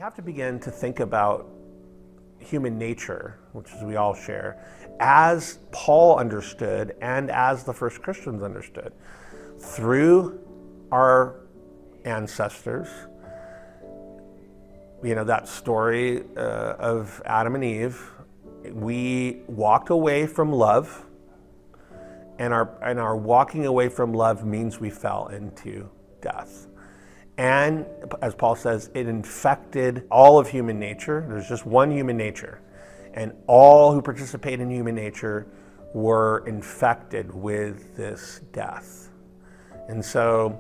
have to begin to think about human nature, which is we all share, as Paul understood and as the first Christians understood. Through our ancestors, that story of Adam and Eve, we walked away from love, and our walking away from love means we fell into death. And as Paul says, it infected all of human nature. There's just one human nature. And all who participate in human nature were infected with this death. And so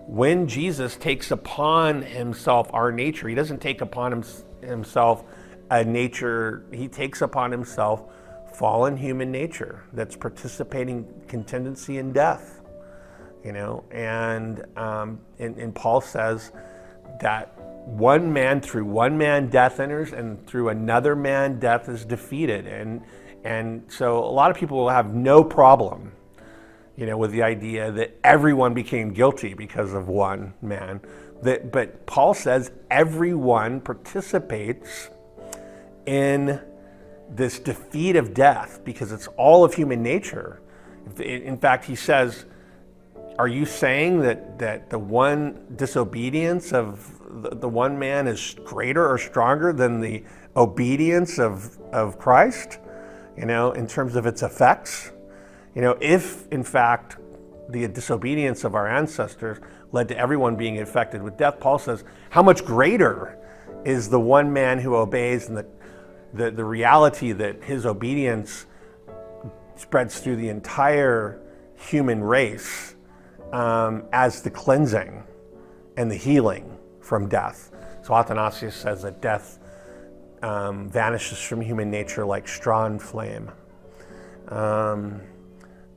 when Jesus takes upon himself our nature, he doesn't take upon himself a nature, he takes upon himself fallen human nature that's participating contingency in death. And Paul says that one man, through one man death enters, and through another man death is defeated. And so a lot of people will have no problem, with the idea that everyone became guilty because of one man. But Paul says everyone participates in this defeat of death because it's all of human nature. In fact, he says, are you saying that the one disobedience of the one man is greater or stronger than the obedience of Christ, in terms of its effects? If in fact the disobedience of our ancestors led to everyone being infected with death, Paul says, how much greater is the one man who obeys, and the reality that his obedience spreads through the entire human race, as the cleansing and the healing from death. So Athanasius says that death vanishes from human nature like straw and flame.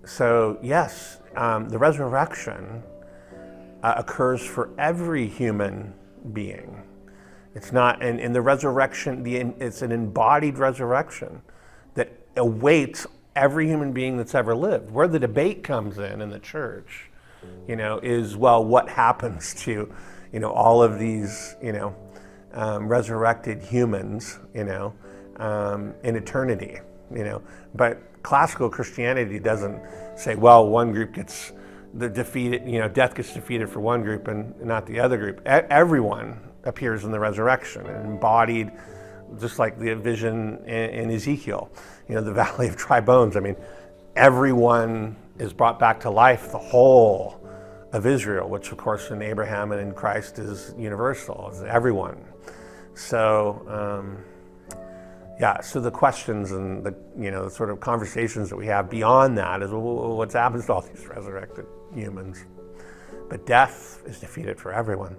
So yes, the resurrection occurs for every human being. It's not, and in the resurrection, it's an embodied resurrection that awaits every human being that's ever lived. Where the debate comes in the church, is, well, what happens to, all of these, resurrected humans, in eternity, But classical Christianity doesn't say, well, one group gets the defeated, death gets defeated for one group and not the other group. Everyone appears in the resurrection and embodied, just like the vision in Ezekiel, the valley of dry bones. I mean, everyone is brought back to life, the whole of Israel, which of course in Abraham and in Christ is universal, is everyone. So, so the questions and the sort of conversations that we have beyond that is, well, what's happened to all these resurrected humans? But death is defeated for everyone.